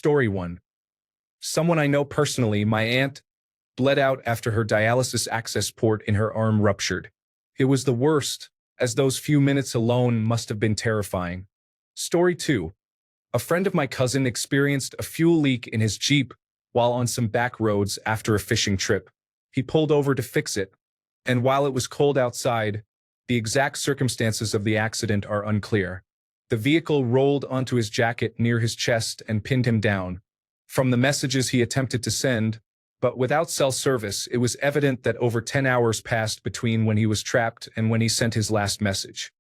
Story 1. Someone I know personally, my aunt, bled out after her dialysis access port in her arm ruptured. It was the worst, as those few minutes alone must have been terrifying. Story 2. A friend of my cousin experienced a fuel leak in his Jeep while on some back roads after a fishing trip. He pulled over to fix it, and while it was cold outside, the exact circumstances of the accident are unclear. The vehicle rolled onto his jacket near his chest and pinned him down. From the messages he attempted to send, but without cell service, it was evident that over 10 hours passed between when he was trapped and when he sent his last message.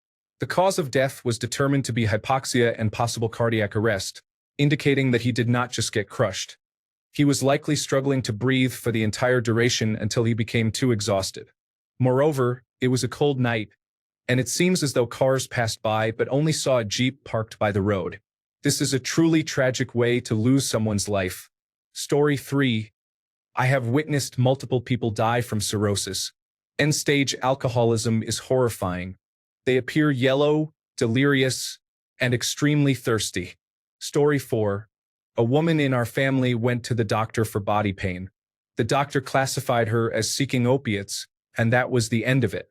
The cause of death was determined to be hypoxia and possible cardiac arrest, indicating that he did not just get crushed. He was likely struggling to breathe for the entire duration until he became too exhausted. Moreover, it was a cold night, and it seems as though cars passed by but only saw a Jeep parked by the road. This is a truly tragic way to lose someone's life. Story 3. I have witnessed multiple people die from cirrhosis. End-stage alcoholism is horrifying. They appear yellow, delirious, and extremely thirsty. Story 4. A woman in our family went to the doctor for body pain. The doctor classified her as seeking opiates, and that was the end of it.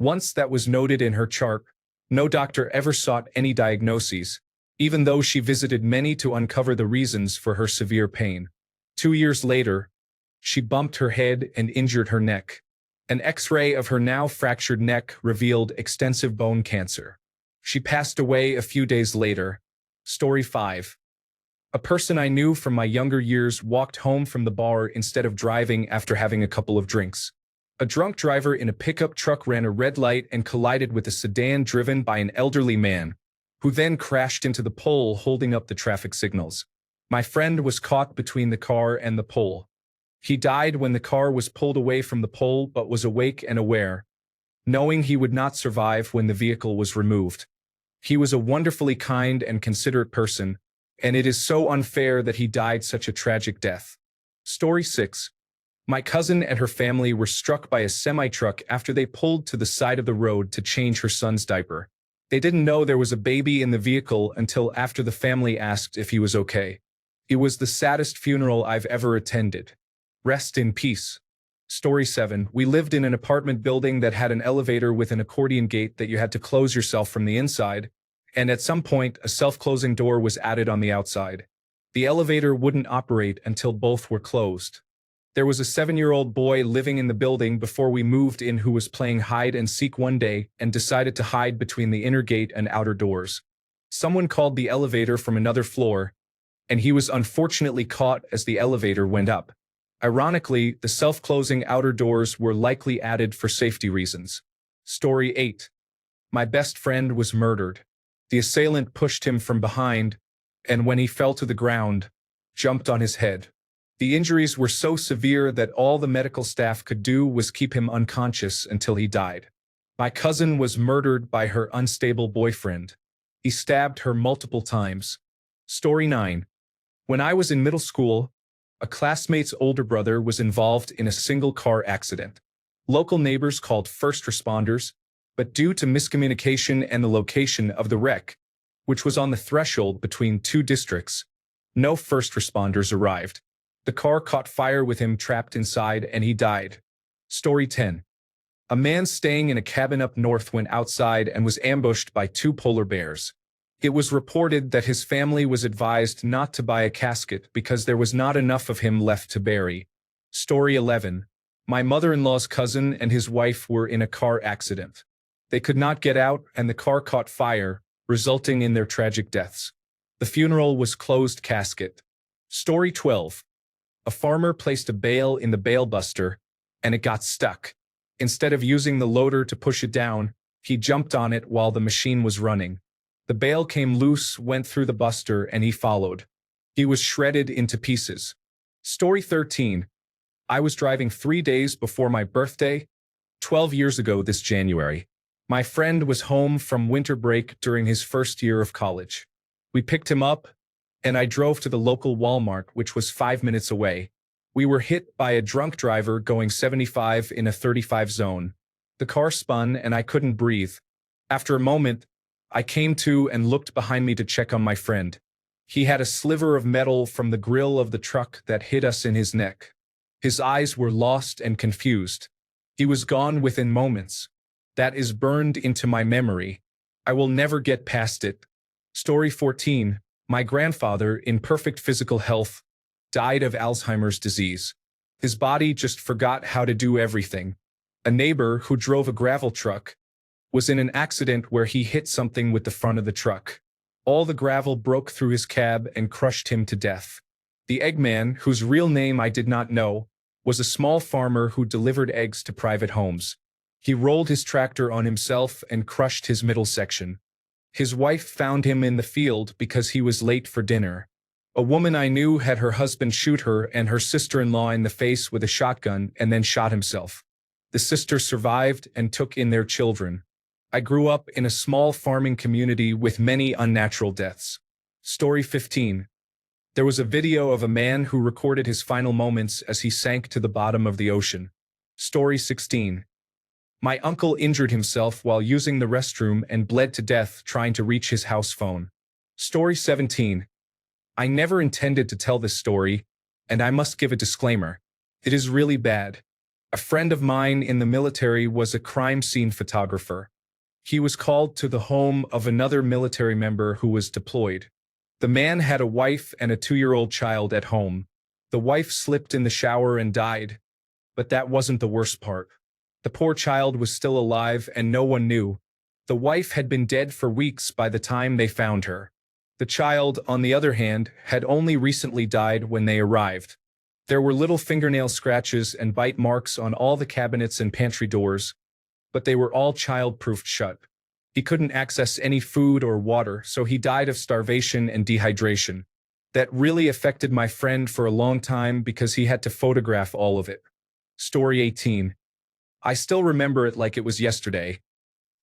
Once that was noted in her chart, no doctor ever sought any diagnoses, even though she visited many to uncover the reasons for her severe pain. 2 years later, she bumped her head and injured her neck. An X-ray of her now fractured neck revealed extensive bone cancer. She passed away a few days later. Story 5. A person I knew from my younger years walked home from the bar instead of driving after having a couple of drinks. A drunk driver in a pickup truck ran a red light and collided with a sedan driven by an elderly man, who then crashed into the pole holding up the traffic signals. My friend was caught between the car and the pole. He died when the car was pulled away from the pole but was awake and aware, knowing he would not survive when the vehicle was removed. He was a wonderfully kind and considerate person, and it is so unfair that he died such a tragic death. Story 6. My cousin and her family were struck by a semi-truck after they pulled to the side of the road to change her son's diaper. They didn't know there was a baby in the vehicle until after the family asked if he was okay. It was the saddest funeral I've ever attended. Rest in peace. Story 7. We lived in an apartment building that had an elevator with an accordion gate that you had to close yourself from the inside, and at some point a self-closing door was added on the outside. The elevator wouldn't operate until both were closed. There was a 7-year-old boy living in the building before we moved in who was playing hide and seek one day and decided to hide between the inner gate and outer doors. Someone called the elevator from another floor, and he was unfortunately caught as the elevator went up. Ironically, the self-closing outer doors were likely added for safety reasons. Story 8. My best friend was murdered. The assailant pushed him from behind, and when he fell to the ground, jumped on his head. The injuries were so severe that all the medical staff could do was keep him unconscious until he died. My cousin was murdered by her unstable boyfriend. He stabbed her multiple times. Story 9. When I was in middle school, a classmate's older brother was involved in a single-car accident. Local neighbors called first responders, but due to miscommunication and the location of the wreck, which was on the threshold between two districts, no first responders arrived. The car caught fire with him trapped inside and he died. Story 10. A man staying in a cabin up north went outside and was ambushed by 2 polar bears. It was reported that his family was advised not to buy a casket because there was not enough of him left to bury. Story 11. My mother-in-law's cousin and his wife were in a car accident. They could not get out and the car caught fire, resulting in their tragic deaths. The funeral was closed casket. Story 12. A farmer placed a bale in the bale buster, and it got stuck. Instead of using the loader to push it down, he jumped on it while the machine was running. The bale came loose, went through the buster, and he followed. He was shredded into pieces. Story 13. I was driving 3 days before my birthday, 12 years ago this January. My friend was home from winter break during his first year of college. We picked him up, and I drove to the local Walmart, which was 5 minutes away. We were hit by a drunk driver going 75 in a 35 zone. The car spun and I couldn't breathe. After a moment, I came to and looked behind me to check on my friend. He had a sliver of metal from the grill of the truck that hit us in his neck. His eyes were lost and confused. He was gone within moments. That is burned into my memory. I will never get past it. Story 14. My grandfather, in perfect physical health, died of Alzheimer's disease. His body just forgot how to do everything. A neighbor who drove a gravel truck was in an accident where he hit something with the front of the truck. All the gravel broke through his cab and crushed him to death. The Eggman, whose real name I did not know, was a small farmer who delivered eggs to private homes. He rolled his tractor on himself and crushed his middle section. His wife found him in the field because he was late for dinner. A woman I knew had her husband shoot her and her sister-in-law in the face with a shotgun and then shot himself. The sister survived and took in their children. I grew up in a small farming community with many unnatural deaths. Story 15. There was a video of a man who recorded his final moments as he sank to the bottom of the ocean. Story 16. My uncle injured himself while using the restroom and bled to death trying to reach his house phone. Story 17. I never intended to tell this story, and I must give a disclaimer. It is really bad. A friend of mine in the military was a crime scene photographer. He was called to the home of another military member who was deployed. The man had a wife and a 2-year-old child at home. The wife slipped in the shower and died. But that wasn't the worst part. The poor child was still alive and no one knew. The wife had been dead for weeks by the time they found her. The child, on the other hand, had only recently died when they arrived. There were little fingernail scratches and bite marks on all the cabinets and pantry doors, but they were all child-proofed shut. He couldn't access any food or water, so he died of starvation and dehydration. That really affected my friend for a long time because he had to photograph all of it. Story 18. I still remember it like it was yesterday.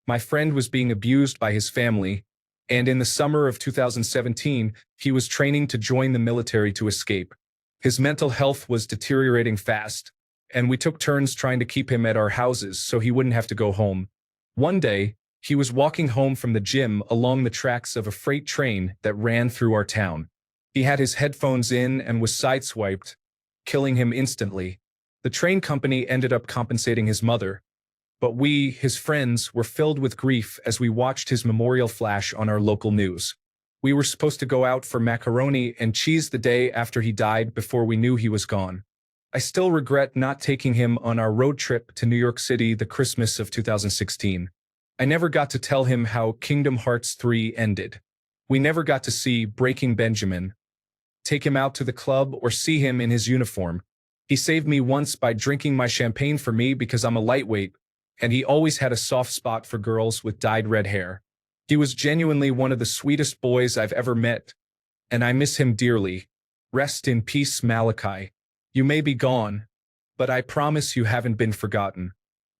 My friend was being abused by his family, and in the summer of 2017, he was training to join the military to escape. His mental health was deteriorating fast, and we took turns trying to keep him at our houses so he wouldn't have to go home. One day, he was walking home from the gym along the tracks of a freight train that ran through our town. He had his headphones in and was sideswiped, killing him instantly. The train company ended up compensating his mother, but we, his friends, were filled with grief as we watched his memorial flash on our local news. We were supposed to go out for macaroni and cheese the day after he died before we knew he was gone. I still regret not taking him on our road trip to New York City the Christmas of 2016. I never got to tell him how Kingdom Hearts 3 ended. We never got to see Breaking Benjamin, take him out to the club, or see him in his uniform. He saved me once by drinking my champagne for me because I'm a lightweight, and he always had a soft spot for girls with dyed red hair. He was genuinely one of the sweetest boys I've ever met, and I miss him dearly. Rest in peace, Malachi. You may be gone, but I promise you haven't been forgotten.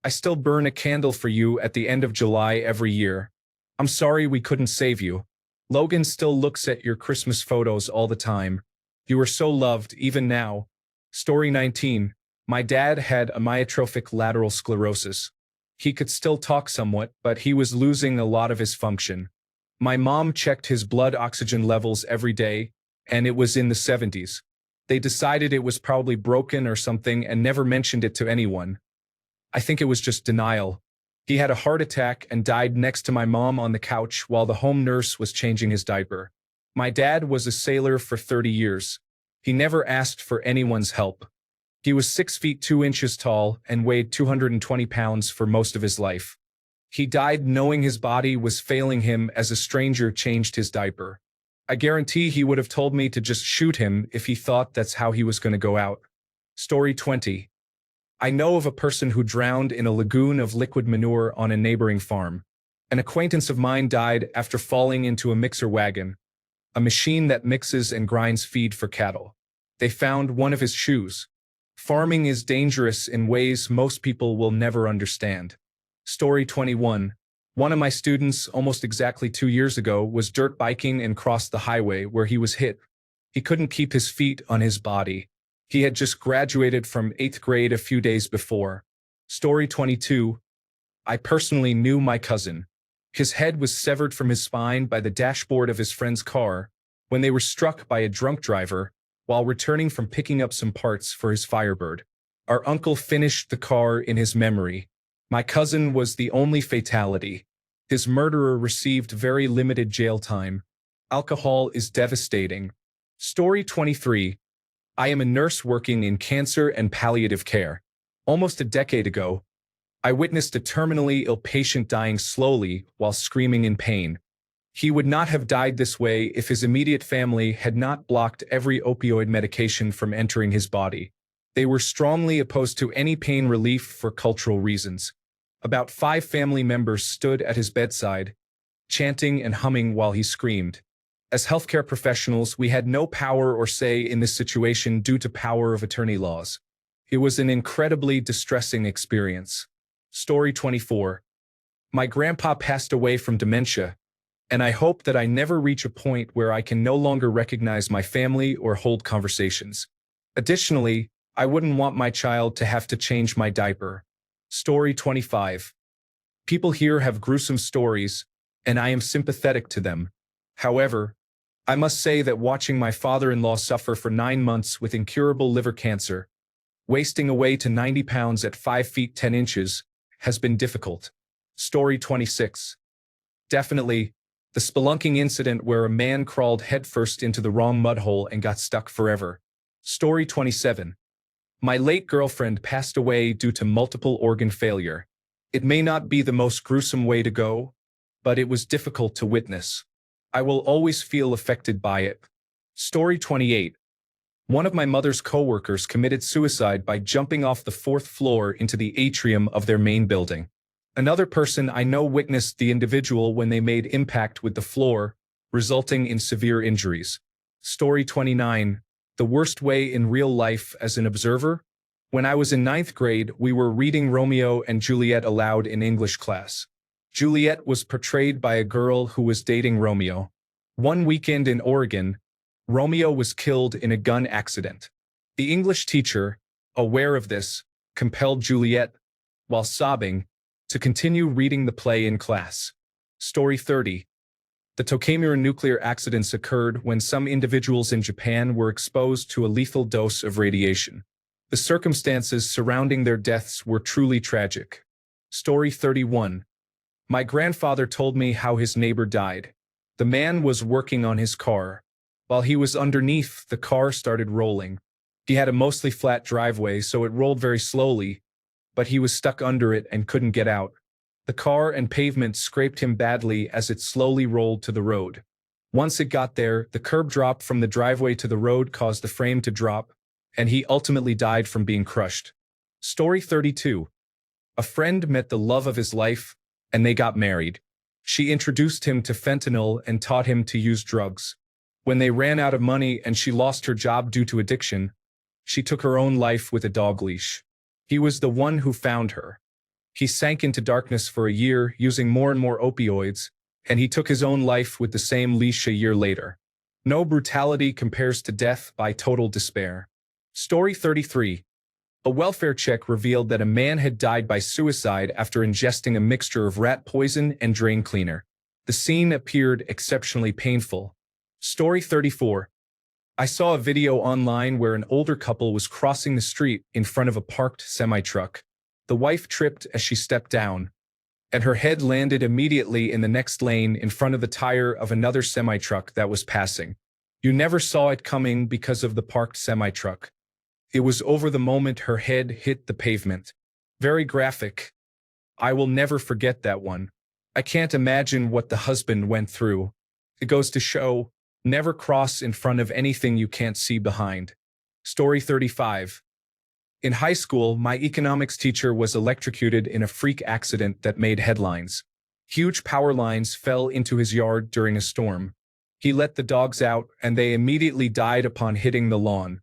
I still burn a candle for you at the end of July every year. I'm sorry we couldn't save you. Logan still looks at your Christmas photos all the time. You are so loved, even now. Story 19. My dad had amyotrophic lateral sclerosis. He could still talk somewhat, but he was losing a lot of his function. My mom checked his blood oxygen levels every day, and it was in the 70s. They decided it was probably broken or something and never mentioned it to anyone. I think it was just denial. He had a heart attack and died next to my mom on the couch while the home nurse was changing his diaper. My dad was a sailor for 30 years. He never asked for anyone's help. He was 6 feet 2 inches tall and weighed 220 pounds for most of his life. He died knowing his body was failing him as a stranger changed his diaper. I guarantee he would have told me to just shoot him if he thought that's how he was going to go out. Story 20. I know of a person who drowned in a lagoon of liquid manure on a neighboring farm. An acquaintance of mine died after falling into a mixer wagon, a machine that mixes and grinds feed for cattle. They found one of his shoes. Farming is dangerous in ways most people will never understand. Story 21. One of my students, almost exactly 2 years ago, was dirt biking and crossed the highway where he was hit. He couldn't keep his feet on his body. He had just graduated from 8th grade a few days before. Story 22. I personally knew my cousin. His head was severed from his spine by the dashboard of his friend's car, when they were struck by a drunk driver while returning from picking up some parts for his Firebird. Our uncle finished the car in his memory. My cousin was the only fatality. His murderer received very limited jail time. Alcohol is devastating. Story 23. I am a nurse working in cancer and palliative care. Almost a decade ago, I witnessed a terminally ill patient dying slowly while screaming in pain. He would not have died this way if his immediate family had not blocked every opioid medication from entering his body. They were strongly opposed to any pain relief for cultural reasons. About 5 family members stood at his bedside, chanting and humming while he screamed. As healthcare professionals, we had no power or say in this situation due to power of attorney laws. It was an incredibly distressing experience. Story 24. My grandpa passed away from dementia, and I hope that I never reach a point where I can no longer recognize my family or hold conversations. Additionally, I wouldn't want my child to have to change my diaper. Story 25. People here have gruesome stories, and I am sympathetic to them. However, I must say that watching my father-in-law suffer for 9 months with incurable liver cancer, wasting away to 90 pounds at 5 feet 10 inches, has been difficult. Story 26. Definitely, the spelunking incident where a man crawled headfirst into the wrong mud hole and got stuck forever. Story 27. My late girlfriend passed away due to multiple organ failure. It may not be the most gruesome way to go, but it was difficult to witness. I will always feel affected by it. Story 28. One of my mother's co-workers committed suicide by jumping off the 4th floor into the atrium of their main building. Another person I know witnessed the individual when they made impact with the floor, resulting in severe injuries. Story 29. The worst way in real life as an observer? When I was in 9th grade, we were reading Romeo and Juliet aloud in English class. Juliet was portrayed by a girl who was dating Romeo. One weekend in Oregon, Romeo was killed in a gun accident. The English teacher, aware of this, compelled Juliet, while sobbing, to continue reading the play in class. Story 30. The Tokaemura nuclear accidents occurred when some individuals in Japan were exposed to a lethal dose of radiation. The circumstances surrounding their deaths were truly tragic. Story 31. My grandfather told me how his neighbor died. The man was working on his car. While he was underneath, the car started rolling. He had a mostly flat driveway, so it rolled very slowly, but he was stuck under it and couldn't get out. The car and pavement scraped him badly as it slowly rolled to the road. Once it got there, the curb drop from the driveway to the road caused the frame to drop, and he ultimately died from being crushed. Story 32. A friend met the love of his life, and they got married. She introduced him to fentanyl and taught him to use drugs. When they ran out of money and she lost her job due to addiction, she took her own life with a dog leash. He was the one who found her. He sank into darkness for a year, using more and more opioids, and he took his own life with the same leash a year later. No brutality compares to death by total despair. Story 33. A welfare check revealed that a man had died by suicide after ingesting a mixture of rat poison and drain cleaner. The scene appeared exceptionally painful. Story 34. I saw a video online where an older couple was crossing the street in front of a parked semi-truck. The wife tripped as she stepped down, and her head landed immediately in the next lane in front of the tire of another semi-truck that was passing. You never saw it coming because of the parked semi-truck. It was over the moment her head hit the pavement. Very graphic. I will never forget that one. I can't imagine what the husband went through. It goes to show, never cross in front of anything you can't see behind. Story 35. In high school, my economics teacher was electrocuted in a freak accident that made headlines. Huge power lines fell into his yard during a storm. He let the dogs out, and they immediately died upon hitting the lawn.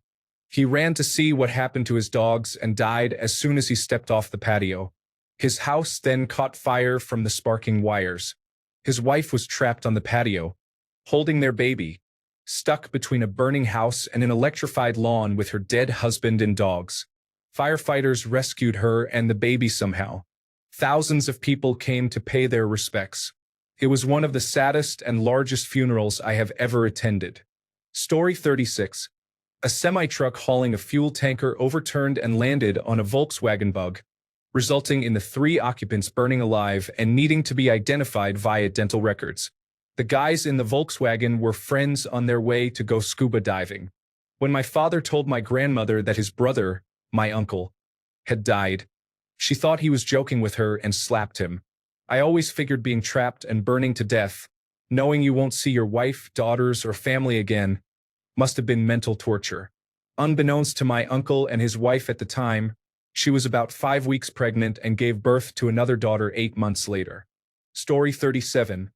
He ran to see what happened to his dogs and died as soon as he stepped off the patio. His house then caught fire from the sparking wires. His wife was trapped on the patio, holding their baby, stuck between a burning house and an electrified lawn with her dead husband and dogs. Firefighters rescued her and the baby somehow. Thousands of people came to pay their respects. It was one of the saddest and largest funerals I have ever attended. Story 36. A semi-truck hauling a fuel tanker overturned and landed on a Volkswagen Bug, resulting in the three occupants burning alive and needing to be identified via dental records. The guys in the Volkswagen were friends on their way to go scuba diving. When my father told my grandmother that his brother, my uncle, had died, she thought he was joking with her and slapped him. I always figured being trapped and burning to death, knowing you won't see your wife, daughters, or family again, must have been mental torture. Unbeknownst to my uncle and his wife at the time, she was about 5 weeks pregnant and gave birth to another daughter 8 months later. Story 37.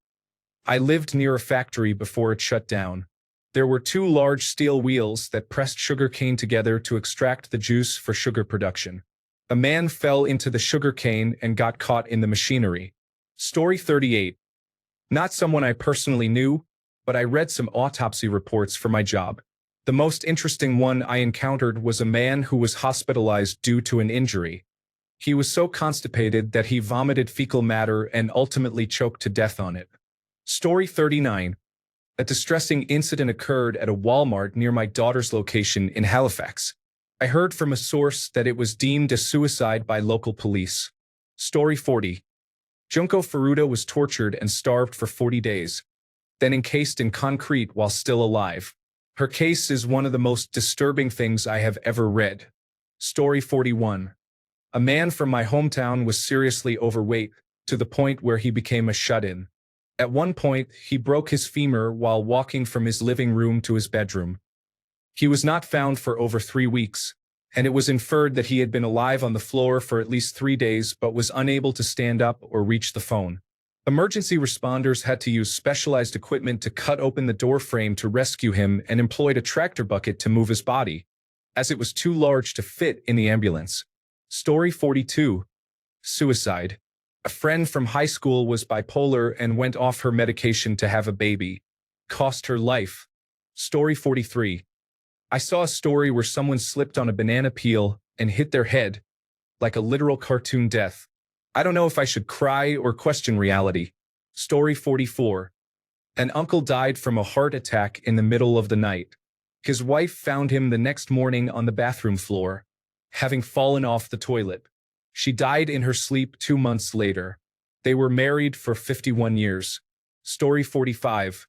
I lived near a factory before it shut down. There were 2 large steel wheels that pressed sugar cane together to extract the juice for sugar production. A man fell into the sugar cane and got caught in the machinery. Story 38. Not someone I personally knew, but I read some autopsy reports for my job. The most interesting one I encountered was a man who was hospitalized due to an injury. He was so constipated that he vomited fecal matter and ultimately choked to death on it. Story 39. A distressing incident occurred at a Walmart near my daughter's location in Halifax. I heard from a source that it was deemed a suicide by local police. Story 40. Junko Furuta was tortured and starved for 40 days, then encased in concrete while still alive. Her case is one of the most disturbing things I have ever read. Story 41. A man from my hometown was seriously overweight, to the point where he became a shut-in. At one point, he broke his femur while walking from his living room to his bedroom. He was not found for over 3 weeks, and it was inferred that he had been alive on the floor for at least 3 days but was unable to stand up or reach the phone. Emergency responders had to use specialized equipment to cut open the door frame to rescue him and employed a tractor bucket to move his body, as it was too large to fit in the ambulance. Story 42. Suicide. A friend from high school was bipolar and went off her medication to have a baby. Cost her life. Story 43. I saw a story where someone slipped on a banana peel and hit their head, like a literal cartoon death. I don't know if I should cry or question reality. Story 44. An uncle died from a heart attack in the middle of the night. His wife found him the next morning on the bathroom floor, having fallen off the toilet. She died in her sleep 2 months later. They were married for 51 years. Story 45.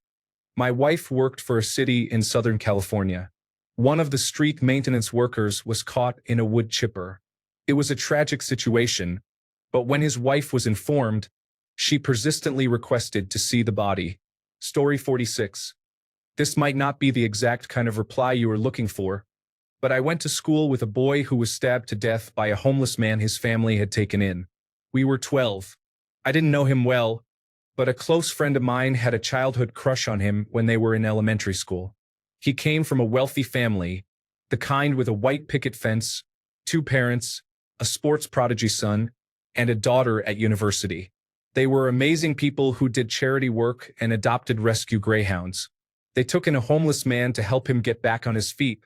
My wife worked for a city in Southern California. One of the street maintenance workers was caught in a wood chipper. It was a tragic situation, but when his wife was informed, she persistently requested to see the body. Story 46. This might not be the exact kind of reply you were looking for, but I went to school with a boy who was stabbed to death by a homeless man his family had taken in. We were 12. I didn't know him well, but a close friend of mine had a childhood crush on him when they were in elementary school. He came from a wealthy family, the kind with a white picket fence, 2 parents, a sports prodigy son, and a daughter at university. They were amazing people who did charity work and adopted rescue greyhounds. They took in a homeless man to help him get back on his feet,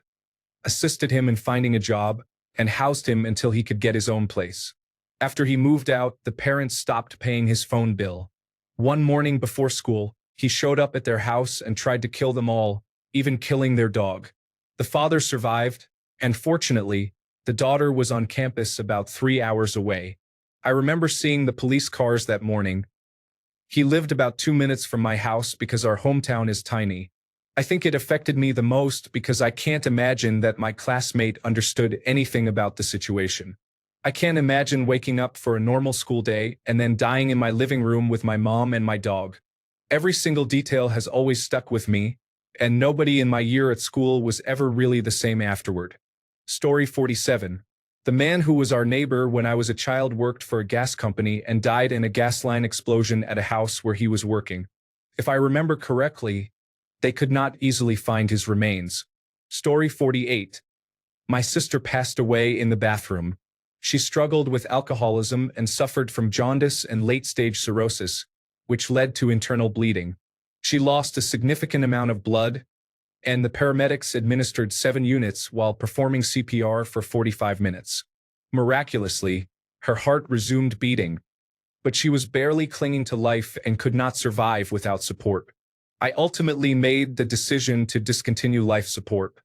assisted him in finding a job, and housed him until he could get his own place. After he moved out, the parents stopped paying his phone bill. One morning before school, he showed up at their house and tried to kill them all, even killing their dog. The father survived, and fortunately, the daughter was on campus about 3 hours away. I remember seeing the police cars that morning. He lived about 2 minutes from my house because our hometown is tiny. I think it affected me the most because I can't imagine that my classmate understood anything about the situation. I can't imagine waking up for a normal school day and then dying in my living room with my mom and my dog. Every single detail has always stuck with me, and nobody in my year at school was ever really the same afterward. Story 47. The man who was our neighbor when I was a child worked for a gas company and died in a gas line explosion at a house where he was working. If I remember correctly, they could not easily find his remains. Story 48. My sister passed away in the bathroom. She struggled with alcoholism and suffered from jaundice and late-stage cirrhosis, which led to internal bleeding. She lost a significant amount of blood, and the paramedics administered 7 units while performing CPR for 45 minutes. Miraculously, her heart resumed beating, but she was barely clinging to life and could not survive without support. I ultimately made the decision to discontinue life support.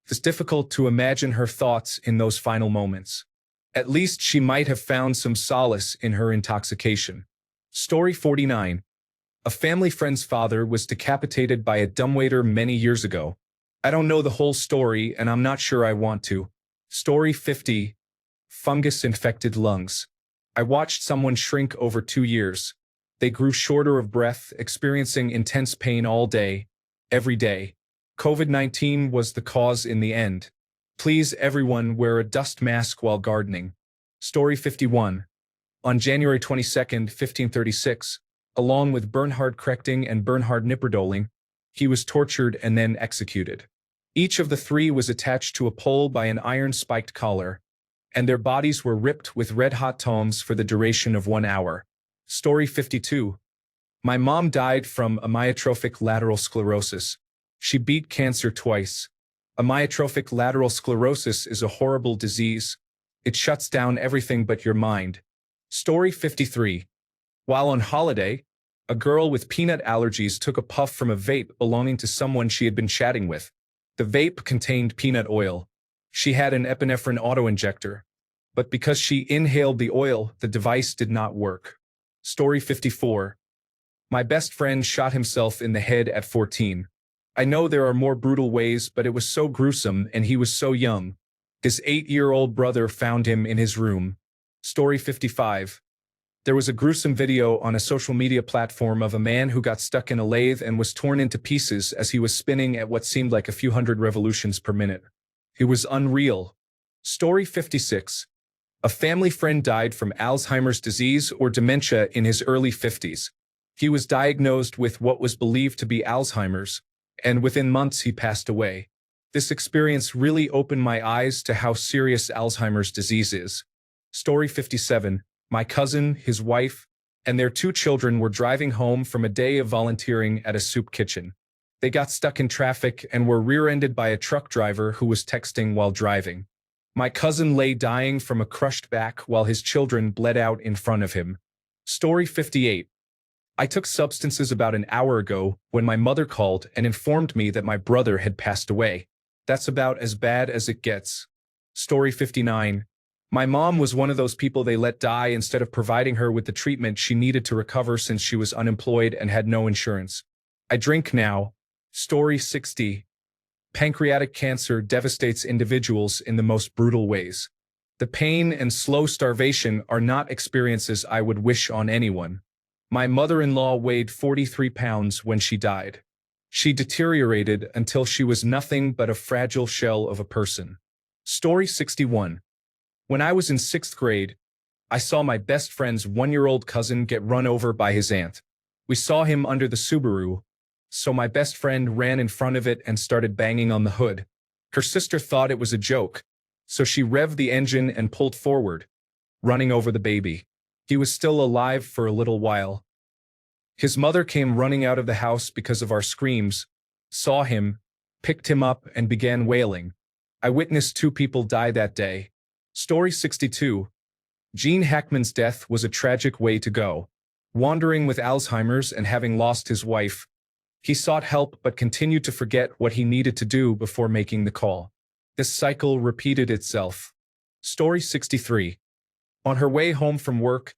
It's difficult to imagine her thoughts in those final moments. At least she might have found some solace in her intoxication. Story 49. A family friend's father was decapitated by a dumbwaiter many years ago. I don't know the whole story, and I'm not sure I want to. Story 50. Fungus-infected lungs. I watched someone shrink over 2 years. They grew shorter of breath, experiencing intense pain all day, every day. COVID-19 was the cause in the end. Please, everyone, wear a dust mask while gardening. Story 51. On January 22, 1536, along with Bernhard Krechting and Bernhard Knipperdoling, he was tortured and then executed. Each of the three was attached to a pole by an iron-spiked collar, and their bodies were ripped with red-hot tongs for the duration of 1 hour. Story 52. My mom died from amyotrophic lateral sclerosis. She beat cancer twice. Amyotrophic lateral sclerosis is a horrible disease. It shuts down everything but your mind. Story 53. While on holiday, a girl with peanut allergies took a puff from a vape belonging to someone she had been chatting with. The vape contained peanut oil. She had an epinephrine auto-injector, but because she inhaled the oil, the device did not work. Story 54. My best friend shot himself in the head at 14. I know there are more brutal ways, but it was so gruesome and he was so young. His 8-year-old brother found him in his room. Story 55. There was a gruesome video on a social media platform of a man who got stuck in a lathe and was torn into pieces as he was spinning at what seemed like a few hundred revolutions per minute. It was unreal. Story 56. A family friend died from Alzheimer's disease or dementia in his early 50s. He was diagnosed with what was believed to be Alzheimer's, and within months he passed away. This experience really opened my eyes to how serious Alzheimer's disease is. Story 57. My cousin, his wife, and their 2 children were driving home from a day of volunteering at a soup kitchen. They got stuck in traffic and were rear-ended by a truck driver who was texting while driving. My cousin lay dying from a crushed back while his children bled out in front of him. Story 58. I took substances about an hour ago when my mother called and informed me that my brother had passed away. That's about as bad as it gets. Story 59. My mom was one of those people they let die instead of providing her with the treatment she needed to recover since she was unemployed and had no insurance. I drink now. Story 60. Pancreatic cancer devastates individuals in the most brutal ways. The pain and slow starvation are not experiences I would wish on anyone. My mother-in-law weighed 43 pounds when she died. She deteriorated until she was nothing but a fragile shell of a person. Story 61. When I was in 6th grade, I saw my best friend's 1-year-old cousin get run over by his aunt. We saw him under the Subaru, so my best friend ran in front of it and started banging on the hood. Her sister thought it was a joke, so she revved the engine and pulled forward, running over the baby. He was still alive for a little while. His mother came running out of the house because of our screams, saw him, picked him up, and began wailing. I witnessed 2 people die that day. Story 62. Gene Hackman's death was a tragic way to go. Wandering with Alzheimer's and having lost his wife, he sought help but continued to forget what he needed to do before making the call. This cycle repeated itself. Story 63. On her way home from work,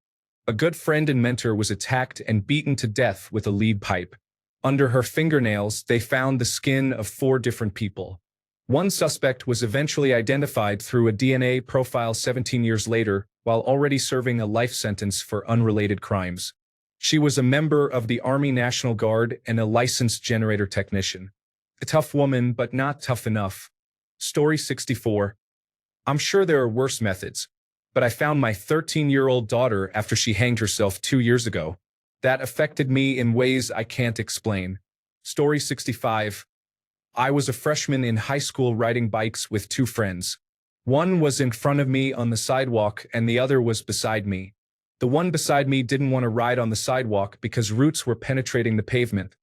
a good friend and mentor was attacked and beaten to death with a lead pipe. Under her fingernails, they found the skin of 4 different people. One suspect was eventually identified through a DNA profile 17 years later, while already serving a life sentence for unrelated crimes. She was a member of the Army National Guard and a licensed generator technician. A tough woman, but not tough enough. Story 64. I'm sure there are worse methods, but I found my 13-year-old daughter after she hanged herself 2 years ago. That affected me in ways I can't explain. Story 65. I was a freshman in high school riding bikes with 2 friends. One was in front of me on the sidewalk and the other was beside me. The one beside me didn't want to ride on the sidewalk because roots were penetrating the pavement,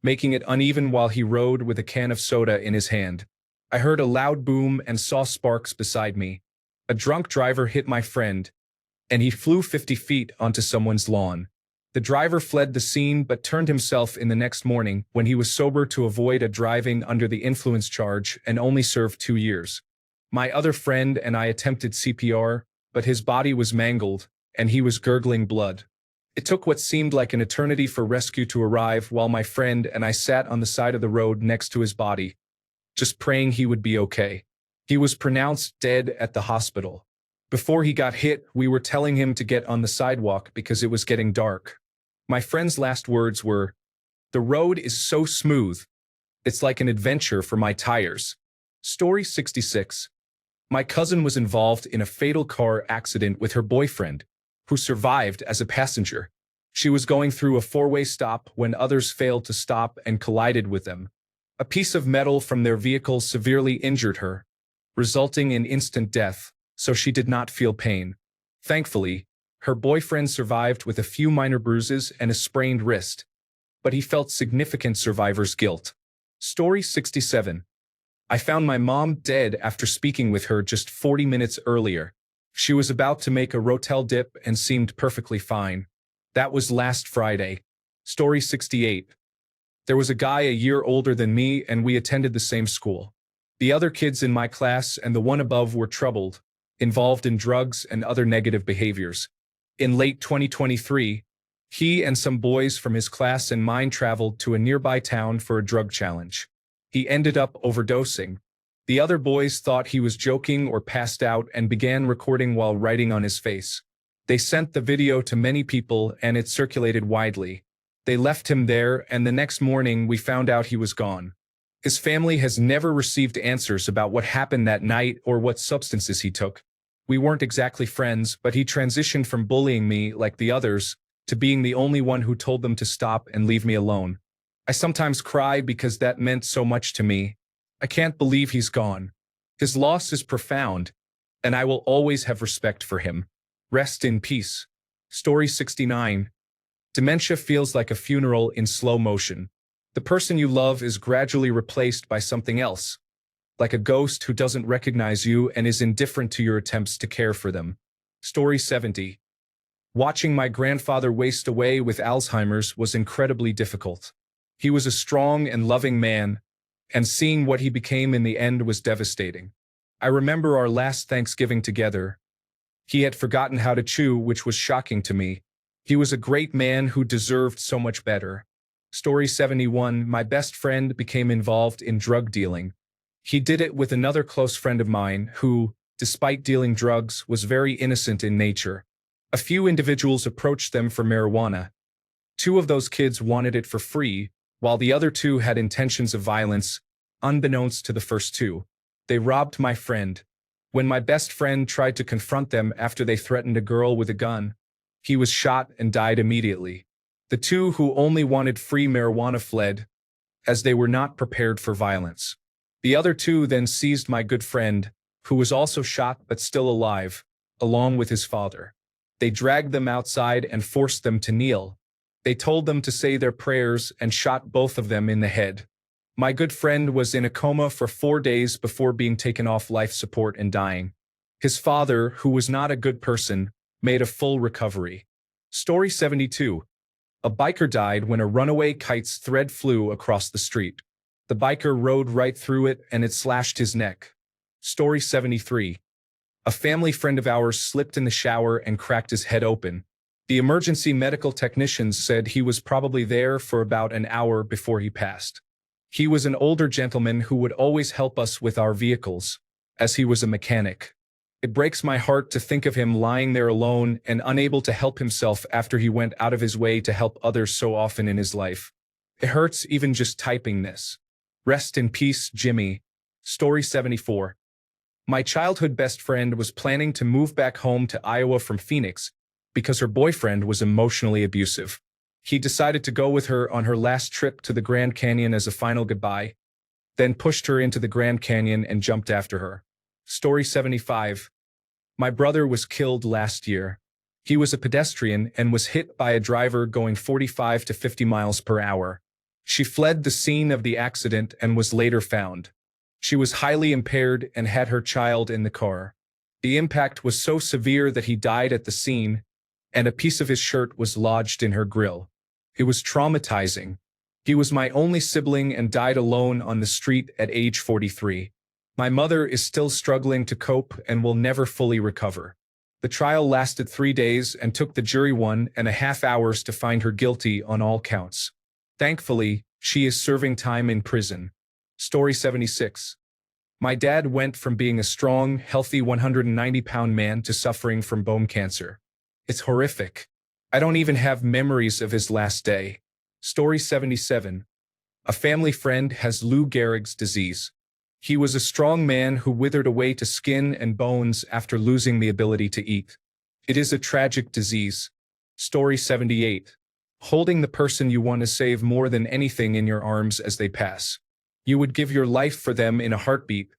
making it uneven while he rode with a can of soda in his hand. I heard a loud boom and saw sparks beside me. A drunk driver hit my friend, and he flew 50 feet onto someone's lawn. The driver fled the scene but turned himself in the next morning when he was sober to avoid a driving under the influence charge and only served 2 years. My other friend and I attempted CPR, but his body was mangled, and he was gurgling blood. It took what seemed like an eternity for rescue to arrive while my friend and I sat on the side of the road next to his body, just praying he would be okay. He was pronounced dead at the hospital. Before he got hit, we were telling him to get on the sidewalk because it was getting dark. My friend's last words were, "The road is so smooth. It's like an adventure for my tires." Story 66. My cousin was involved in a fatal car accident with her boyfriend, who survived as a passenger. She was going through a four-way stop when others failed to stop and collided with them. A piece of metal from their vehicle severely injured her, resulting in instant death, so she did not feel pain. Thankfully, her boyfriend survived with a few minor bruises and a sprained wrist, but he felt significant survivor's guilt. Story 67. I found my mom dead after speaking with her just 40 minutes earlier. She was about to make a rotel dip and seemed perfectly fine. That was last Friday. Story 68. There was a guy a year older than me and we attended the same school. The other kids in my class and the one above were troubled, involved in drugs and other negative behaviors. In late 2023, he and some boys from his class and mine traveled to a nearby town for a drug challenge. He ended up overdosing. The other boys thought he was joking or passed out and began recording while writing on his face. They sent the video to many people and it circulated widely. They left him there and the next morning we found out he was gone. His family has never received answers about what happened that night or what substances he took. We weren't exactly friends, but he transitioned from bullying me like the others to being the only one who told them to stop and leave me alone. I sometimes cry because that meant so much to me. I can't believe he's gone. His loss is profound, and I will always have respect for him. Rest in peace. Story 69. Dementia feels like a funeral in slow motion. The person you love is gradually replaced by something else, like a ghost who doesn't recognize you and is indifferent to your attempts to care for them. Story 70. Watching my grandfather waste away with Alzheimer's was incredibly difficult. He was a strong and loving man, and seeing what he became in the end was devastating. I remember our last Thanksgiving together. He had forgotten how to chew, which was shocking to me. He was a great man who deserved so much better. Story 71. My best friend became involved in drug dealing. He did it with another close friend of mine who, despite dealing drugs, was very innocent in nature. A few individuals approached them for marijuana. 2 of those kids wanted it for free, while the other 2 had intentions of violence, unbeknownst to the first 2. They robbed my friend. When my best friend tried to confront them after they threatened a girl with a gun, he was shot and died immediately. The 2 who only wanted free marijuana fled, as they were not prepared for violence. The other 2 then seized my good friend, who was also shot but still alive, along with his father. They dragged them outside and forced them to kneel. They told them to say their prayers and shot both of them in the head. My good friend was in a coma for 4 days before being taken off life support and dying. His father, who was not a good person, made a full recovery. Story 72. A biker died when a runaway kite's thread flew across the street. The biker rode right through it and it slashed his neck. Story 73. A family friend of ours slipped in the shower and cracked his head open. The emergency medical technicians said he was probably there for about an hour before he passed. He was an older gentleman who would always help us with our vehicles, as he was a mechanic. It breaks my heart to think of him lying there alone and unable to help himself after he went out of his way to help others so often in his life. It hurts even just typing this. Rest in peace, Jimmy. Story 74. My childhood best friend was planning to move back home to Iowa from Phoenix because her boyfriend was emotionally abusive. He decided to go with her on her last trip to the Grand Canyon as a final goodbye, then pushed her into the Grand Canyon and jumped after her. Story 75. My brother was killed last year. He was a pedestrian and was hit by a driver going 45 to 50 miles per hour. She fled the scene of the accident and was later found. She was highly impaired and had her child in the car. The impact was so severe that he died at the scene, and a piece of his shirt was lodged in her grill. It was traumatizing. He was my only sibling and died alone on the street at age 43. My mother is still struggling to cope and will never fully recover. The trial lasted 3 days and took the jury 1.5 hours to find her guilty on all counts. Thankfully, she is serving time in prison. Story 76. My dad went from being a strong, healthy 190-pound man to suffering from bone cancer. It's horrific. I don't even have memories of his last day. Story 77. A family friend has Lou Gehrig's disease. He was a strong man who withered away to skin and bones after losing the ability to eat. It is a tragic disease. Story 78. Holding the person you want to save more than anything in your arms as they pass. You would give your life for them in a heartbeat,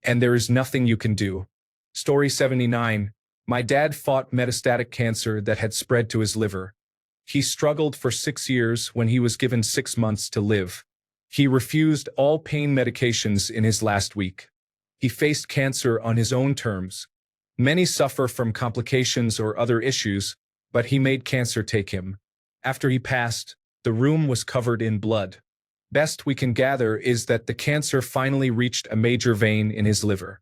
and there is nothing you can do. Story 79. My dad fought metastatic cancer that had spread to his liver. He struggled for 6 years when he was given 6 months to live. He refused all pain medications in his last week. He faced cancer on his own terms. Many suffer from complications or other issues, but he made cancer take him. After he passed, the room was covered in blood. Best we can gather is that the cancer finally reached a major vein in his liver.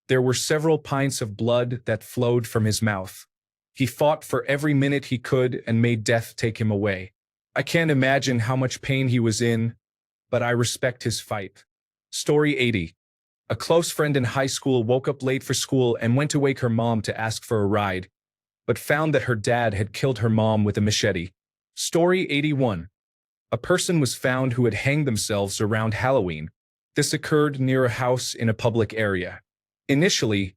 There were several pints of blood that flowed from his mouth. He fought for every minute he could and made death take him away. I can't imagine how much pain he was in, but I respect his fight. Story 80. A close friend in high school woke up late for school and went to wake her mom to ask for a ride, but found that her dad had killed her mom with a machete. Story 81. A person was found who had hanged themselves around Halloween. This occurred near a house in a public area. Initially,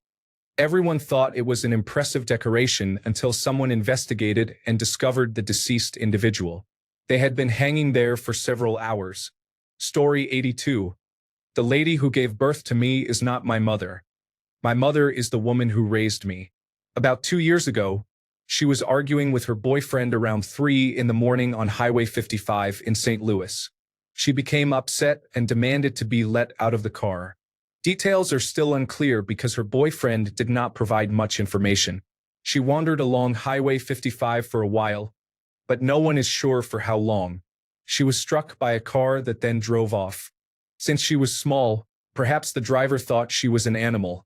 everyone thought it was an impressive decoration until someone investigated and discovered the deceased individual. They had been hanging there for several hours. Story 82. The lady who gave birth to me is not my mother. My mother is the woman who raised me. About 2 years ago, she was arguing with her boyfriend around 3 in the morning on Highway 55 in St. Louis. She became upset and demanded to be let out of the car. Details are still unclear because her boyfriend did not provide much information. She wandered along Highway 55 for a while, but no one is sure for how long. She was struck by a car that then drove off. Since she was small, perhaps the driver thought she was an animal.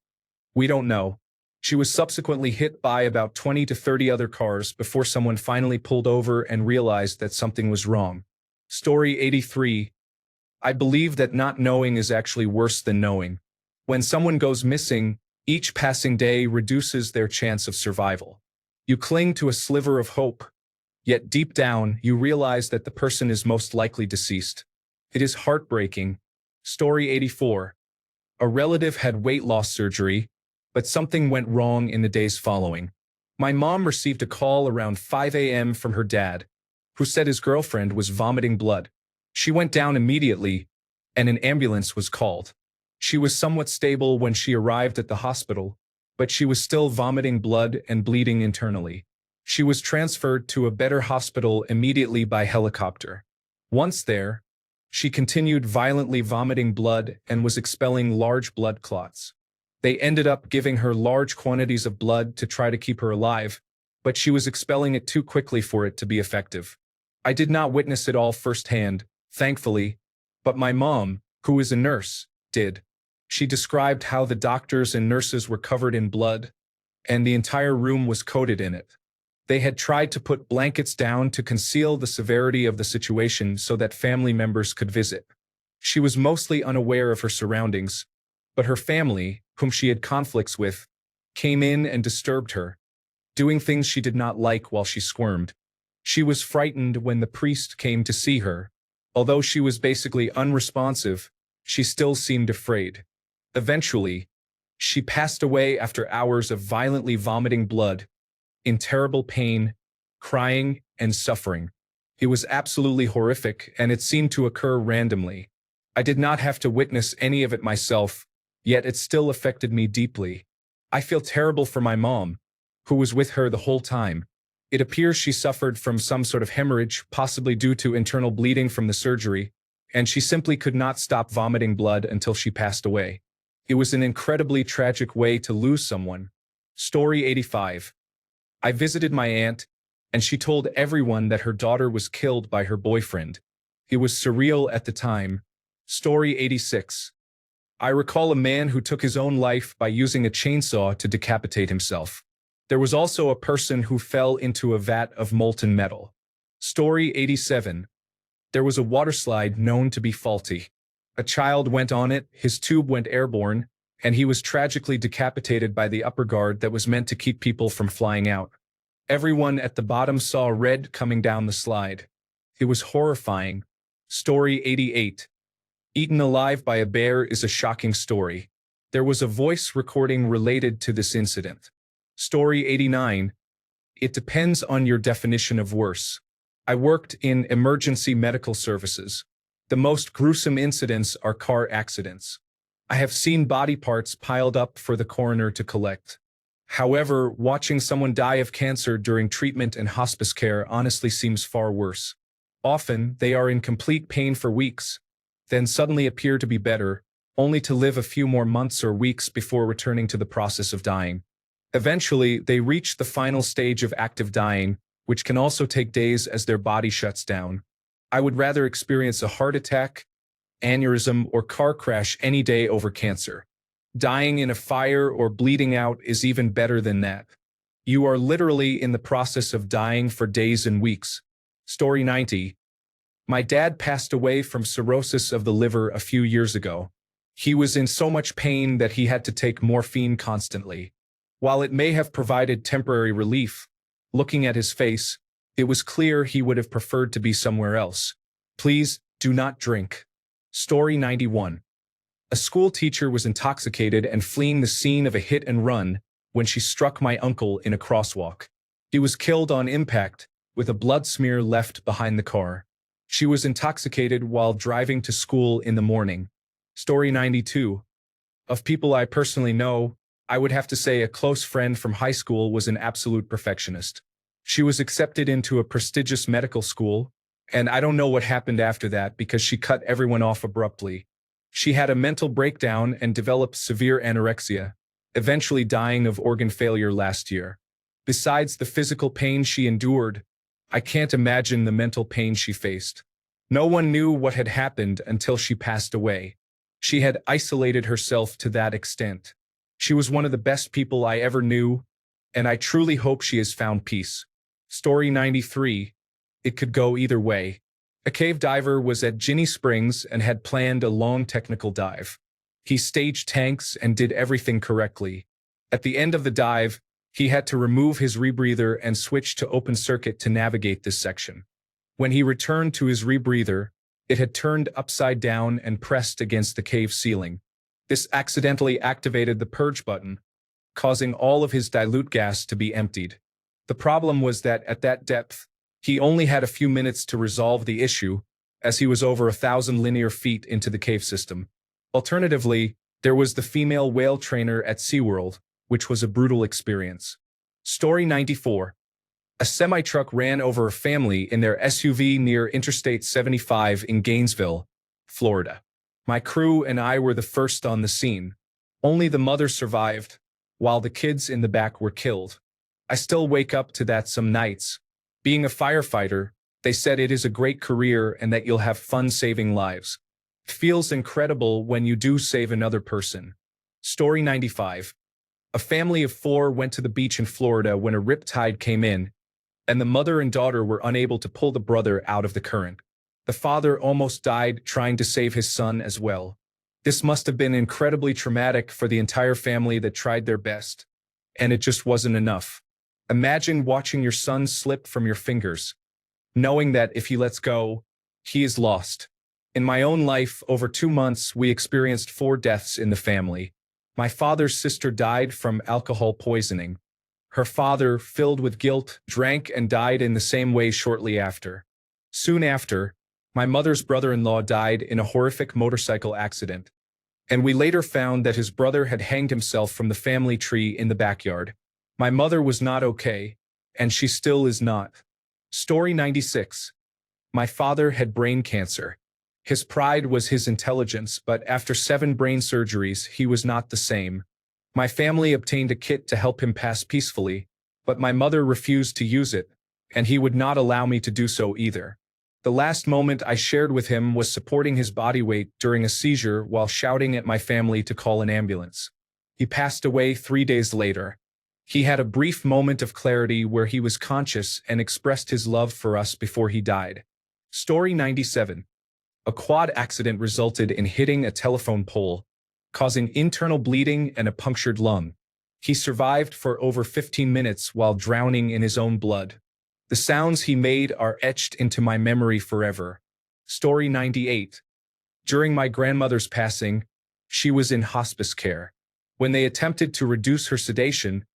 We don't know. She was subsequently hit by about 20 to 30 other cars before someone finally pulled over and realized that something was wrong. Story 83. I believe that not knowing is actually worse than knowing. When someone goes missing, each passing day reduces their chance of survival. You cling to a sliver of hope, yet deep down you realize that the person is most likely deceased. It is heartbreaking. Story 84. A relative had weight loss surgery, but something went wrong in the days following. My mom received a call around 5 a.m. from her dad, who said his girlfriend was vomiting blood. She went down immediately, and an ambulance was called. She was somewhat stable when she arrived at the hospital, but she was still vomiting blood and bleeding internally. She was transferred to a better hospital immediately by helicopter. Once there, she continued violently vomiting blood and was expelling large blood clots. They ended up giving her large quantities of blood to try to keep her alive, but she was expelling it too quickly for it to be effective. I did not witness it all firsthand, thankfully, but my mom, who is a nurse, did. She described how the doctors and nurses were covered in blood, and the entire room was coated in it. They had tried to put blankets down to conceal the severity of the situation so that family members could visit. She was mostly unaware of her surroundings, but her family, whom she had conflicts with, came in and disturbed her, doing things she did not like while she squirmed. She was frightened when the priest came to see her. Although she was basically unresponsive, she still seemed afraid. Eventually, she passed away after hours of violently vomiting blood, in terrible pain, crying, and suffering. It was absolutely horrific, and it seemed to occur randomly. I did not have to witness any of it myself, yet it still affected me deeply. I feel terrible for my mom, who was with her the whole time. It appears she suffered from some sort of hemorrhage, possibly due to internal bleeding from the surgery, and she simply could not stop vomiting blood until she passed away. It was an incredibly tragic way to lose someone. Story 85. I visited my aunt, and she told everyone that her daughter was killed by her boyfriend. It was surreal at the time. Story 86. I recall a man who took his own life by using a chainsaw to decapitate himself. There was also a person who fell into a vat of molten metal. Story 87. There was a water slide known to be faulty. A child went on it, his tube went airborne, and he was tragically decapitated by the upper guard that was meant to keep people from flying out. Everyone at the bottom saw red coming down the slide. It was horrifying. Story 88. Eaten alive by a bear is a shocking story. There was a voice recording related to this incident. Story 89. It depends on your definition of worse. I worked in emergency medical services. The most gruesome incidents are car accidents. I have seen body parts piled up for the coroner to collect. However, watching someone die of cancer during treatment and hospice care honestly seems far worse. Often, they are in complete pain for weeks, then suddenly appear to be better, only to live a few more months or weeks before returning to the process of dying. Eventually, they reach the final stage of active dying, which can also take days as their body shuts down. I would rather experience a heart attack, aneurysm, or car crash any day over cancer. Dying in a fire or bleeding out is even better than that. You are literally in the process of dying for days and weeks. Story 90. My dad passed away from cirrhosis of the liver a few years ago. He was in so much pain that he had to take morphine constantly. While it may have provided temporary relief, looking at his face, it was clear he would have preferred to be somewhere else. Please do not drink. Story 91. A school teacher was intoxicated and fleeing the scene of a hit and run when she struck my uncle in a crosswalk. He was killed on impact, with a blood smear left behind the car. She was intoxicated while driving to school in the morning. Story 92. Of people I personally know, I would have to say a close friend from high school was an absolute perfectionist. She was accepted into a prestigious medical school, and I don't know what happened after that because she cut everyone off abruptly. She had a mental breakdown and developed severe anorexia, eventually dying of organ failure last year. Besides the physical pain she endured, I can't imagine the mental pain she faced. No one knew what had happened until she passed away. She had isolated herself to that extent. She was one of the best people I ever knew, and I truly hope she has found peace. Story 93. It could go either way. A cave diver was at Ginny Springs and had planned a long technical dive. He staged tanks and did everything correctly. At the end of the dive, he had to remove his rebreather and switch to open circuit to navigate this section. When he returned to his rebreather, it had turned upside down and pressed against the cave ceiling. This accidentally activated the purge button, causing all of his dilute gas to be emptied. The problem was that at that depth, he only had a few minutes to resolve the issue, as he was over 1,000 linear feet into the cave system. Alternatively, there was the female whale trainer at SeaWorld, which was a brutal experience. Story 94. A semi-truck ran over a family in their SUV near Interstate 75 in Gainesville, Florida. My crew and I were the first on the scene. Only the mother survived, while the kids in the back were killed. I still wake up to that some nights. Being a firefighter, they said it is a great career and that you'll have fun saving lives. It feels incredible when you do save another person. Story 95. A family of 4 went to the beach in Florida when a riptide came in, and the mother and daughter were unable to pull the brother out of the current. The father almost died trying to save his son as well. This must have been incredibly traumatic for the entire family that tried their best, and it just wasn't enough. Imagine watching your son slip from your fingers, knowing that if he lets go, he is lost. In my own life, over 2 months, we experienced 4 deaths in the family. My father's sister died from alcohol poisoning. Her father, filled with guilt, drank and died in the same way shortly after. Soon after, my mother's brother-in-law died in a horrific motorcycle accident, and we later found that his brother had hanged himself from the family tree in the backyard. My mother was not okay, and she still is not. Story 96. My father had brain cancer. His pride was his intelligence, but after 7 brain surgeries, he was not the same. My family obtained a kit to help him pass peacefully, but my mother refused to use it, and he would not allow me to do so either. The last moment I shared with him was supporting his body weight during a seizure while shouting at my family to call an ambulance. He passed away 3 days later. He had a brief moment of clarity where he was conscious and expressed his love for us before he died. Story 97. A quad accident resulted in hitting a telephone pole, causing internal bleeding and a punctured lung. He survived for over 15 minutes while drowning in his own blood. The sounds he made are etched into my memory forever. Story 98. During my grandmother's passing, she was in hospice care. When they attempted to reduce her sedation,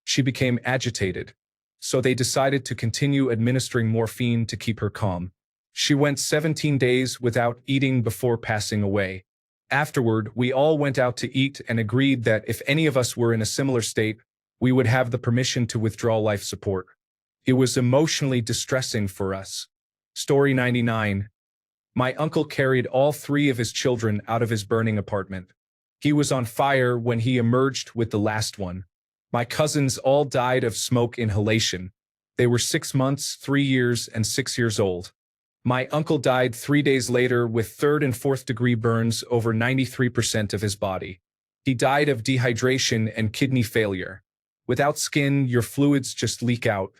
she became agitated, so they decided to continue administering morphine to keep her calm. She went 17 days without eating before passing away. Afterward, we all went out to eat and agreed that if any of us were in a similar state, we would have the permission to withdraw life support. It was emotionally distressing for us. Story 99. My uncle carried all 3 of his children out of his burning apartment. He was on fire when he emerged with the last one. My cousins all died of smoke inhalation. They were 6 months, 3 years, and 6 years old. My uncle died 3 days later with 3rd and 4th degree burns over 93% of his body. He died of dehydration and kidney failure. Without skin, your fluids just leak out.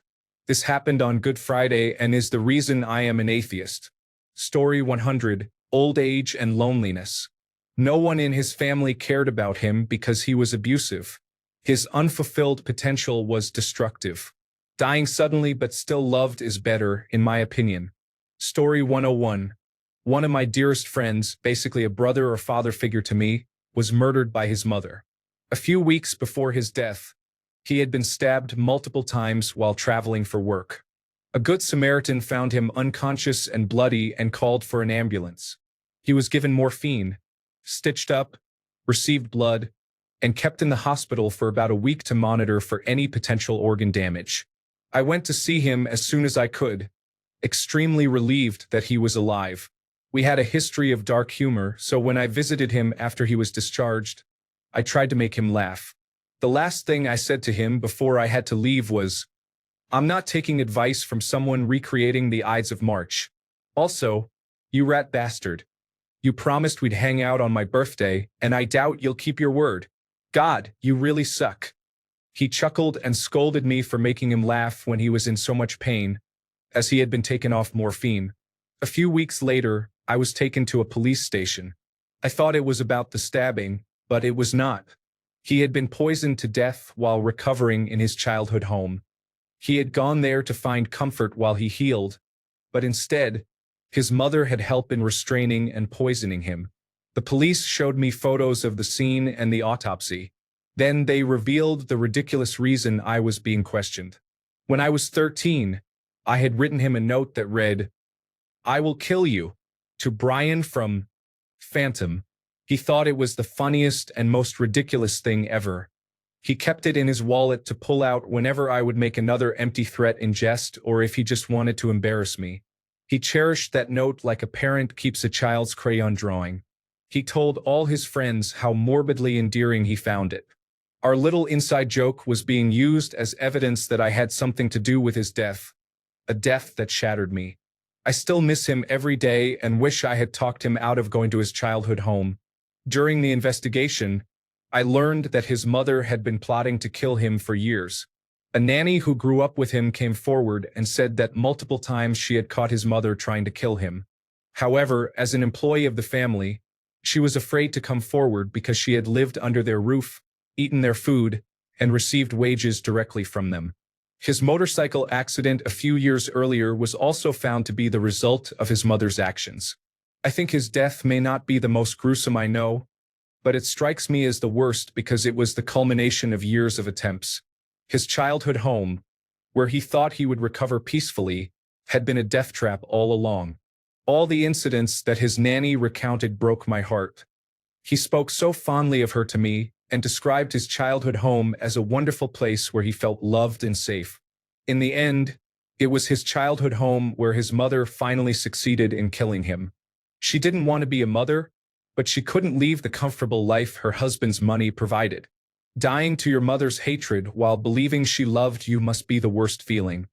This happened on Good Friday and is the reason I am an atheist. Story 100. Old age and loneliness. No one in his family cared about him because he was abusive. His unfulfilled potential was destructive. Dying suddenly but still loved is better, in my opinion. Story 101. One of my dearest friends, basically a brother or father figure to me, was murdered by his mother. A few weeks before his death, he had been stabbed multiple times while traveling for work. A good Samaritan found him unconscious and bloody and called for an ambulance. He was given morphine, stitched up, received blood, and kept in the hospital for about a week to monitor for any potential organ damage. I went to see him as soon as I could, extremely relieved that he was alive. We had a history of dark humor, so when I visited him after he was discharged, I tried to make him laugh. The last thing I said to him before I had to leave was, "I'm not taking advice from someone recreating the Ides of March. Also, you rat bastard. You promised we'd hang out on my birthday, and I doubt you'll keep your word. God, you really suck." He chuckled and scolded me for making him laugh when he was in so much pain, as he had been taken off morphine. A few weeks later, I was taken to a police station. I thought it was about the stabbing, but it was not. He had been poisoned to death while recovering in his childhood home. He had gone there to find comfort while he healed, but instead, his mother had helped in restraining and poisoning him. The police showed me photos of the scene and the autopsy. Then they revealed the ridiculous reason I was being questioned. When I was 13, I had written him a note that read, "I will kill you," to Brian from Phantom. He thought it was the funniest and most ridiculous thing ever. He kept it in his wallet to pull out whenever I would make another empty threat in jest or if he just wanted to embarrass me. He cherished that note like a parent keeps a child's crayon drawing. He told all his friends how morbidly endearing he found it. Our little inside joke was being used as evidence that I had something to do with his death, a death that shattered me. I still miss him every day and wish I had talked him out of going to his childhood home. During the investigation, I learned that his mother had been plotting to kill him for years. A nanny who grew up with him came forward and said that multiple times she had caught his mother trying to kill him. However, as an employee of the family, she was afraid to come forward because she had lived under their roof, eaten their food, and received wages directly from them. His motorcycle accident a few years earlier was also found to be the result of his mother's actions. I think his death may not be the most gruesome I know, but it strikes me as the worst because it was the culmination of years of attempts. His childhood home, where he thought he would recover peacefully, had been a death trap all along. All the incidents that his nanny recounted broke my heart. He spoke so fondly of her to me and described his childhood home as a wonderful place where he felt loved and safe. In the end, it was his childhood home where his mother finally succeeded in killing him. She didn't want to be a mother, but she couldn't leave the comfortable life her husband's money provided. Dying to your mother's hatred while believing she loved you must be the worst feeling.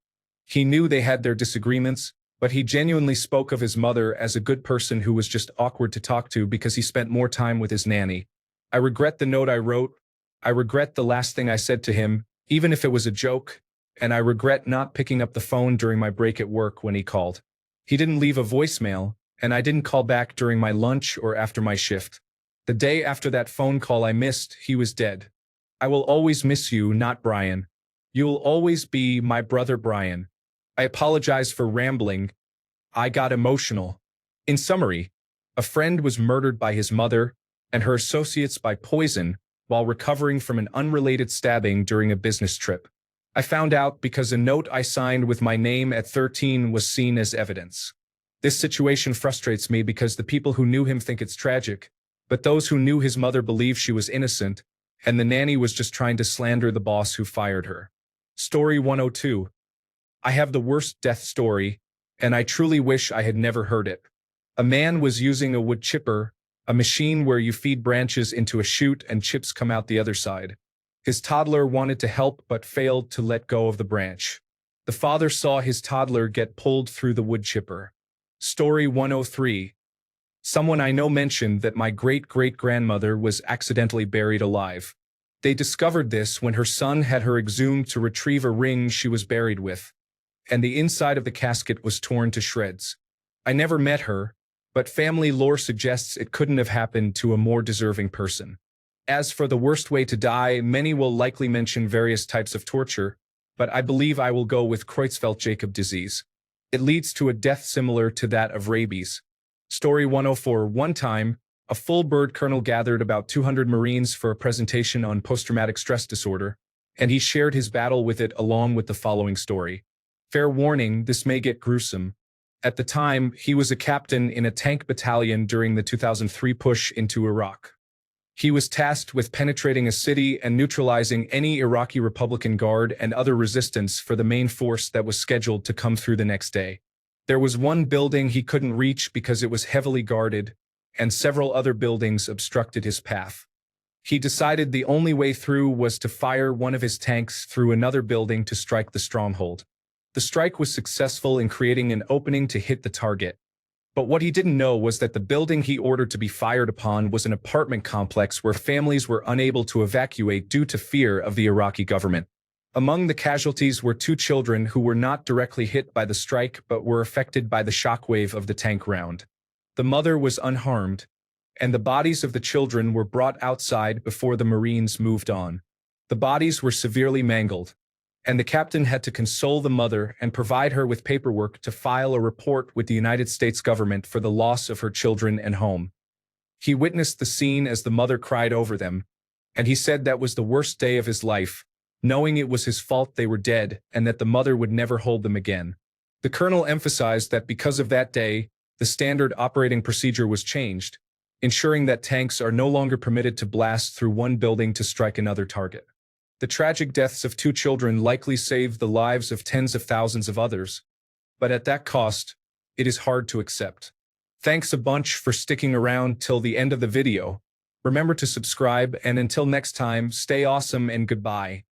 He knew they had their disagreements, but he genuinely spoke of his mother as a good person who was just awkward to talk to because he spent more time with his nanny. I regret the note I wrote. I regret the last thing I said to him, even if it was a joke, and I regret not picking up the phone during my break at work when he called. He didn't leave a voicemail, and I didn't call back during my lunch or after my shift. The day after that phone call I missed, he was dead. I will always miss you, not Brian. You will always be my brother Brian. I apologize for rambling. I got emotional. In summary, a friend was murdered by his mother and her associates by poison while recovering from an unrelated stabbing during a business trip. I found out because a note I signed with my name at 13 was seen as evidence. This situation frustrates me because the people who knew him think it's tragic, but those who knew his mother believe she was innocent, and the nanny was just trying to slander the boss who fired her. Story 102. I have the worst death story, and I truly wish I had never heard it. A man was using a wood chipper, a machine where you feed branches into a chute and chips come out the other side. His toddler wanted to help but failed to let go of the branch. The father saw his toddler get pulled through the wood chipper. Story 103. Someone I know mentioned that my great-great-grandmother was accidentally buried alive. They discovered this when her son had her exhumed to retrieve a ring she was buried with, and the inside of the casket was torn to shreds. I never met her, but family lore suggests it couldn't have happened to a more deserving person. As for the worst way to die, many will likely mention various types of torture, but I believe I will go with Creutzfeldt-Jakob disease. It leads to a death similar to that of rabies. Story 104. One time, a full bird colonel gathered about 200 Marines for a presentation on post-traumatic stress disorder, and he shared his battle with it along with the following story. Fair warning, this may get gruesome. At the time, he was a captain in a tank battalion during the 2003 push into Iraq. He was tasked with penetrating a city and neutralizing any Iraqi Republican Guard and other resistance for the main force that was scheduled to come through the next day. There was one building he couldn't reach because it was heavily guarded, and several other buildings obstructed his path. He decided the only way through was to fire one of his tanks through another building to strike the stronghold. The strike was successful in creating an opening to hit the target. But what he didn't know was that the building he ordered to be fired upon was an apartment complex where families were unable to evacuate due to fear of the Iraqi government. Among the casualties were 2 children who were not directly hit by the strike but were affected by the shockwave of the tank round. The mother was unharmed, and the bodies of the children were brought outside before the Marines moved on. The bodies were severely mangled, and the captain had to console the mother and provide her with paperwork to file a report with the United States government for the loss of her children and home. He witnessed the scene as the mother cried over them, and he said that was the worst day of his life, knowing it was his fault they were dead and that the mother would never hold them again. The colonel emphasized that because of that day, the standard operating procedure was changed, ensuring that tanks are no longer permitted to blast through one building to strike another target. The tragic deaths of 2 children likely saved the lives of tens of thousands of others, but at that cost, it is hard to accept. Thanks a bunch for sticking around till the end of the video. Remember to subscribe, and until next time, stay awesome and goodbye.